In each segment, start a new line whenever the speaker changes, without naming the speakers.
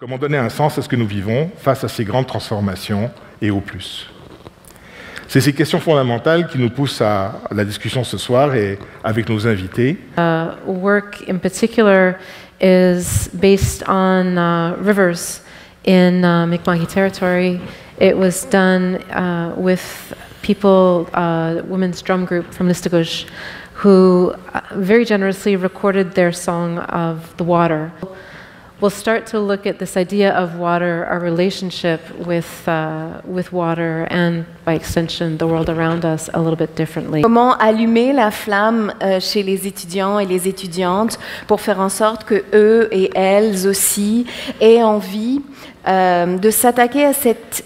Comment donner un sens à ce que nous vivons face à ces grandes transformations et au plus? C'est ces questions fondamentales qui nous poussent à la discussion ce soir et avec nos invités.
Work in particular is based on rivers in Mi'kmaq territory. It was done with people, women's drum group from Listuguj, who very generously recorded their song of the water. We'll start to look at this idea of water, our relationship with water, and by extension, the world around us a little bit differently.
Comment allumer la flamme chez les étudiants et les étudiantes pour faire en sorte que eux et elles aussi aient envie de s'attaquer à cette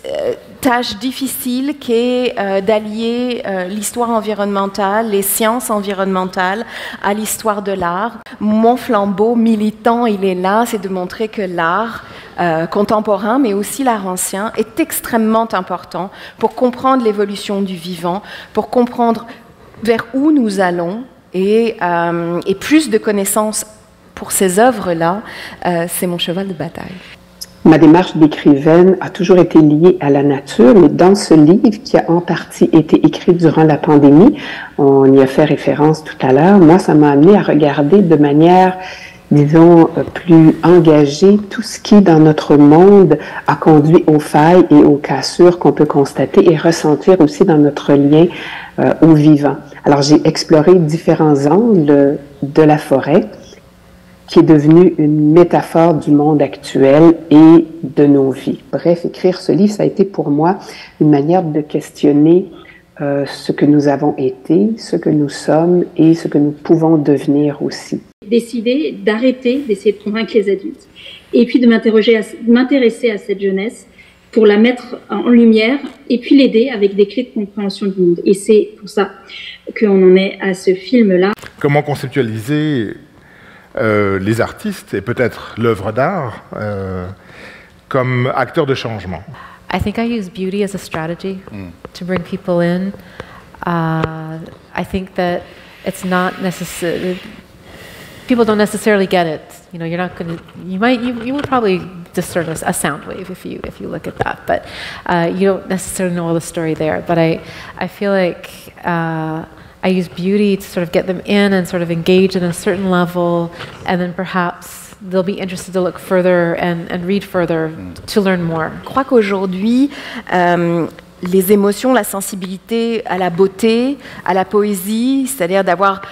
tâche difficile qui est d'allier l'histoire environnementale, les sciences environnementales à l'histoire de l'art. Mon flambeau militant, il est là, c'est de montrer que l'art contemporain, mais aussi l'art ancien, est extrêmement important pour comprendre l'évolution du vivant, pour comprendre vers où nous allons et plus de connaissances pour ces œuvres-là, c'est mon cheval de bataille.
Ma démarche d'écrivaine a toujours été liée à la nature, mais dans ce livre qui a en partie été écrit durant la pandémie, on y a fait référence tout à l'heure, moi ça m'a amené à regarder de manière, disons, plus engagée tout ce qui dans notre monde a conduit aux failles et aux cassures qu'on peut constater et ressentir aussi dans notre lien au vivant. Alors j'ai exploré différents angles de la forêt, qui est devenue une métaphore du monde actuel et de nos vies. Bref, écrire ce livre, ça a été pour moi une manière de questionner ce que nous avons été, ce que nous sommes et ce que nous pouvons devenir aussi.
Décider d'arrêter d'essayer de convaincre les adultes et puis de m'intéresser à cette jeunesse pour la mettre en lumière et puis l'aider avec des clés de compréhension du monde. Et c'est pour ça qu'on en est à ce film-là.
Comment conceptualiser les artistes et peut-être l'œuvre d'art comme acteurs de changement?
I think I use beauty as a strategy to bring people in. I think that it's not necessary. People don't necessarily get it. You know, you're not going to. You would probably discern a sound wave if you look at that, but you don't necessarily know all the story there. But I feel like I use beauty to sort of get them in and sort of engage at a certain level, and then perhaps they'll be interested to look further and read further to learn more.
Je crois qu'aujourd'hui, les émotions, la sensibilité à la beauté, à la poésie, c'est-à-dire d'avoir,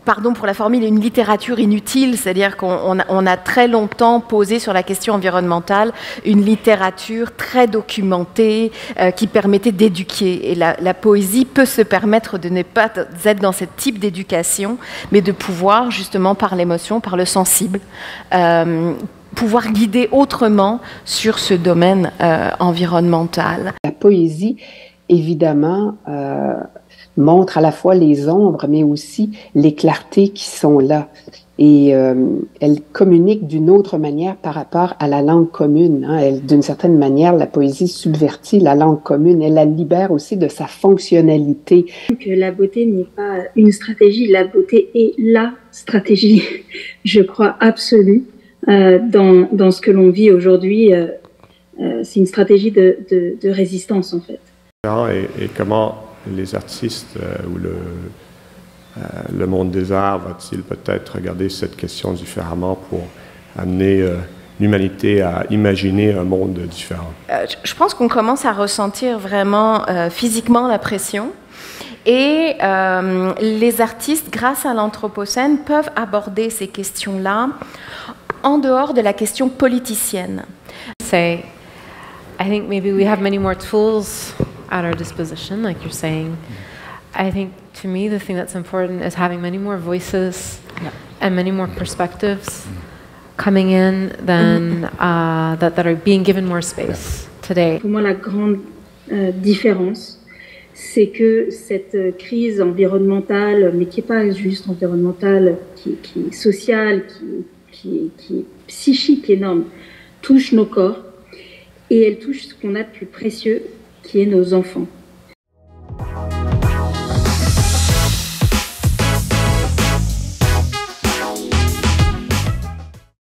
pardon pour la formule, une littérature inutile, c'est-à-dire qu'on a très longtemps posé sur la question environnementale une littérature très documentée qui permettait d'éduquer. Et la poésie peut se permettre de ne pas être dans ce type d'éducation, mais de pouvoir justement par l'émotion, par le sensible, pouvoir guider autrement sur ce domaine environnemental.
La poésie, évidemment, montre à la fois les ombres, mais aussi les clartés qui sont là. Et elle communique d'une autre manière par rapport à la langue commune. D'une certaine manière, la poésie subvertit la langue commune. Elle la libère aussi de sa fonctionnalité.
Que la beauté n'est pas une stratégie, la beauté est la stratégie, je crois, absolue. Dans ce que l'on vit aujourd'hui, c'est une stratégie de résistance en fait.
Et comment les artistes ou le monde des arts va-t-il peut-être regarder cette question différemment pour amener l'humanité à imaginer un monde différent?
Je pense qu'on commence à ressentir vraiment physiquement la pression. Et les artistes, grâce à l'Anthropocène, peuvent aborder ces questions-là en dehors de la question politicienne.
Say, I think maybe we have many more tools at our disposition, like you're saying. I think to me the thing that's important is having many more voices and many more perspectives coming in than that are being given more space today.
Pour moi, la grande différence, c'est que cette crise environnementale, mais qui n'est pas juste environnementale, qui est sociale, qui est psychique énorme, touche nos corps et elle touche ce qu'on a de plus précieux, qui est nos enfants.